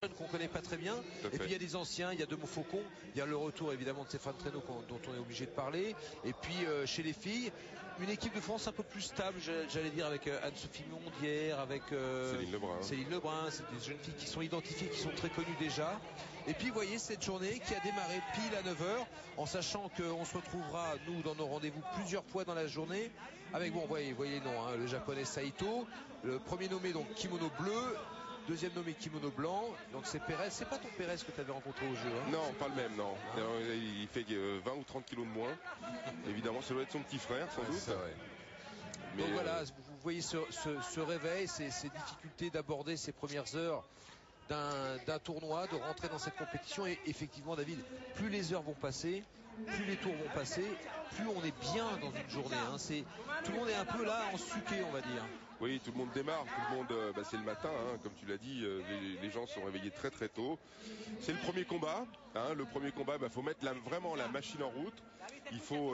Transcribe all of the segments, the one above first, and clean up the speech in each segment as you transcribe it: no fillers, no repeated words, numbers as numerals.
jeunes qu'on connaît pas très bien. Et puis il y a des anciens, il y a Demo Faucon, il y a le retour évidemment de Stéphane Traîneau dont on est obligé de parler. Et puis chez les filles, une équipe de France un peu plus stable, j'allais dire, avec Anne-Sophie Mondière, avec Céline Lebrun. C'est des jeunes filles qui sont identifiées, qui sont très connues déjà. Et puis vous voyez cette journée qui a démarré pile à 9h, en sachant qu'on se retrouvera nous dans nos rendez-vous plusieurs fois dans la journée avec, bon, vous voyez les noms, hein, le japonais Saito, le premier nommé donc kimono bleu, deuxième nommé kimono blanc, donc c'est Pérez. C'est pas ton Pérez que tu avais rencontré au jeu, hein? Non, pas le même, non. Il fait 20 ou 30 kilos de moins. Évidemment, ça doit être son petit frère, sans doute. Ça, ouais. Mais donc voilà, vous voyez ce réveil, ces difficultés d'aborder ces premières heures d'un tournoi, de rentrer dans cette compétition. Et effectivement, David, plus les heures vont passer, plus les tours vont passer, plus on est bien dans une journée, hein. Tout le monde est un peu là en suqué, on va dire. Oui, tout le monde démarre, tout le monde, c'est le matin, hein, comme tu l'as dit, les gens sont réveillés très très tôt. C'est le premier combat, hein, le premier combat, faut mettre vraiment la machine en route. Il faut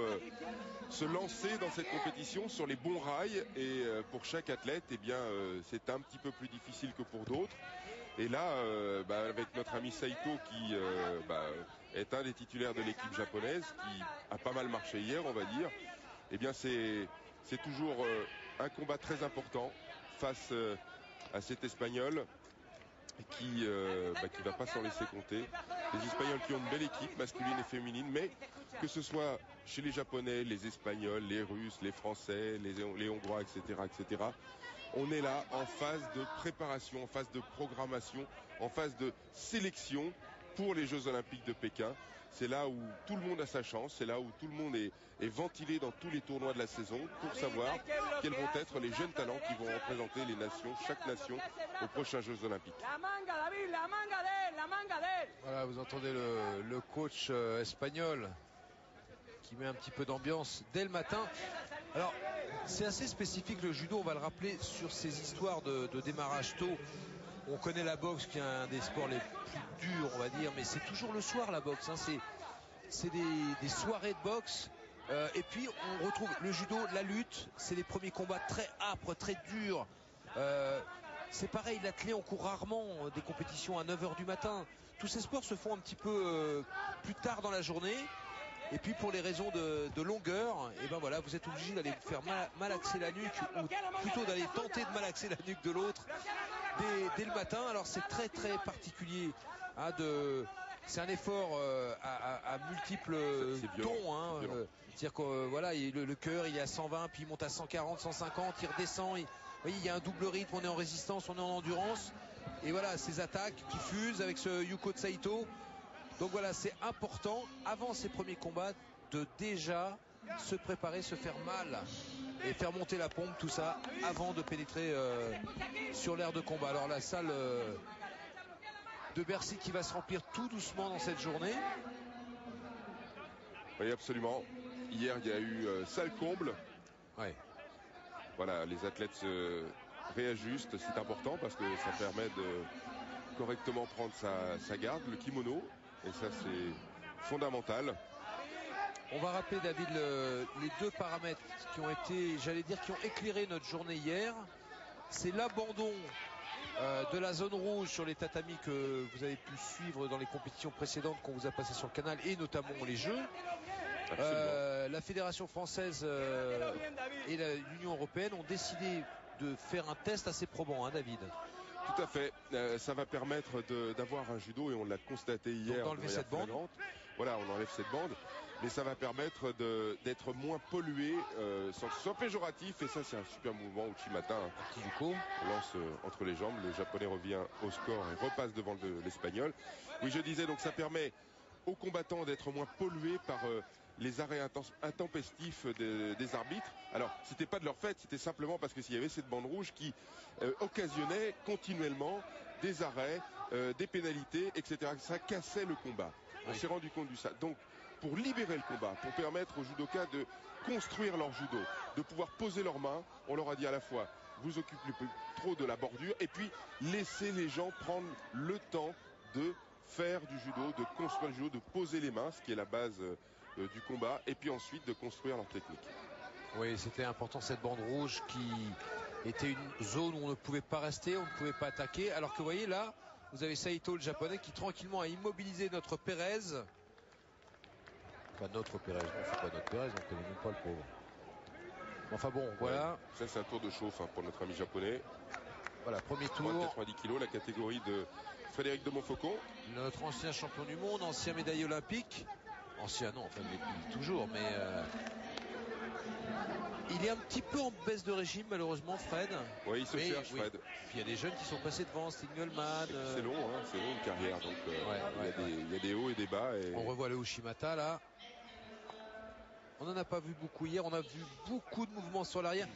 se lancer dans cette compétition sur les bons rails, et pour chaque athlète, eh bien, c'est un petit peu plus difficile que pour d'autres. Et là, avec notre ami Saito qui est un des titulaires de l'équipe japonaise, qui a pas mal marché hier, on va dire, eh bien c'est toujours un combat très important face à cet Espagnol qui va pas s'en laisser compter. Les Espagnols qui ont une belle équipe masculine et féminine, mais que ce soit chez les Japonais, les Espagnols, les Russes, les Français, les Hongrois, etc., on est là en phase de préparation, en phase de programmation, en phase de sélection pour les Jeux Olympiques de Pékin. C'est là où tout le monde a sa chance, c'est là où tout le monde est ventilé dans tous les tournois de la saison pour savoir quels vont être les jeunes talents qui vont représenter les nations, chaque nation, aux prochains Jeux Olympiques. Voilà, vous entendez le coach espagnol qui met un petit peu d'ambiance dès le matin. Alors, c'est assez spécifique le judo, on va le rappeler, sur ces histoires de démarrage tôt. On connaît la boxe qui est un des sports les plus durs, on va dire, mais c'est toujours le soir la boxe, hein. C'est des soirées de boxe. Et puis on retrouve le judo, la lutte, c'est les premiers combats très âpres, très durs. C'est pareil, l'athlète, on court rarement des compétitions à 9h du matin. Tous ces sports se font un petit peu plus tard dans la journée. Et puis pour les raisons de longueur, et ben voilà, vous êtes obligé d'aller vous faire malaxer la nuque, ou plutôt d'aller tenter de malaxer la nuque de l'autre dès le matin. Alors c'est très très particulier, hein, c'est un effort à multiples tons, hein, c'est-à-dire que voilà, le cœur il est à 120, puis il monte à 140, 150, il redescend. Vous voyez, il y a un double rythme, on est en résistance, on est en endurance, et voilà, ces attaques qui fusent avec ce Yuko Saito. Donc voilà, c'est important avant ces premiers combats de déjà se préparer, se faire mal et faire monter la pompe, tout ça avant de pénétrer sur l'aire de combat. Alors la salle de Bercy qui va se remplir tout doucement dans cette journée. Oui, absolument. Hier il y a eu salle comble. Ouais. Voilà, les athlètes se réajustent, c'est important parce que ça permet de correctement prendre sa garde, le kimono. Et ça, c'est fondamental. On va rappeler, David, les deux paramètres qui ont été, qui ont éclairé notre journée hier. C'est l'abandon de la zone rouge sur les tatamis que vous avez pu suivre dans les compétitions précédentes qu'on vous a passées sur le canal, et notamment les Jeux. La Fédération française et l'Union européenne ont décidé de faire un test assez probant, hein, David. Tout à fait, ça va permettre d'avoir un judo, et on l'a constaté hier. D'enlever cette bande. Voilà, on enlève cette bande, mais ça va permettre d'être moins pollué, sans que ce soit péjoratif. Et ça, c'est un super mouvement Uchimata, hein. On lance entre les jambes, le japonais revient au score et repasse devant l'espagnol. Oui, je disais, donc ça permet aux combattants d'être moins pollués par les arrêts intempestifs des arbitres. Alors, c'était pas de leur fait, c'était simplement parce que s'il y avait cette bande rouge qui occasionnait continuellement des arrêts, des pénalités, etc. Ça cassait le combat. On s'est rendu compte de ça. Donc, pour libérer le combat, pour permettre aux judokas de construire leur judo, de pouvoir poser leurs mains, on leur a dit à la fois, vous occupez plus trop de la bordure, et puis laissez les gens prendre le temps de faire du judo, de construire le judo, de poser les mains, ce qui est la base du combat, et puis ensuite de construire leur technique. Oui, c'était important, cette bande rouge qui était une zone où on ne pouvait pas rester, on ne pouvait pas attaquer, alors que vous voyez là, Vous avez Saito, le japonais, qui tranquillement a immobilisé notre Pérez. Enfin, notre Pérez, non, c'est pas notre Pérez, on connaît même pas le pauvre. Enfin bon, voilà. Ouais, ça c'est un tour de chauffe hein, pour notre ami japonais. Voilà, premier tour. Moins de 90 kg, la catégorie de Frédéric de Montfaucon. Notre ancien champion du monde, ancien médaillé olympique. Ancien, non, enfin, depuis toujours, mais il est un petit peu en baisse de régime, malheureusement, Fred. Oui, il se cherche, Fred. Puis il y a des jeunes qui sont passés devant, Stingelmann. C'est long, hein, c'est long une carrière, donc il y a des hauts et des bas. Et... On revoit le Ushimata là. On n'en a pas vu beaucoup hier, on a vu beaucoup de mouvements sur l'arrière.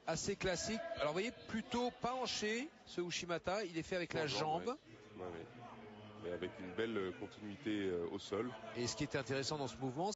Assez classique. Alors vous voyez, plutôt pas hanché, ce Ushimata, il est fait avec la jambe. Ouais. Mais avec une belle continuité au sol. Et ce qui était intéressant dans ce mouvement,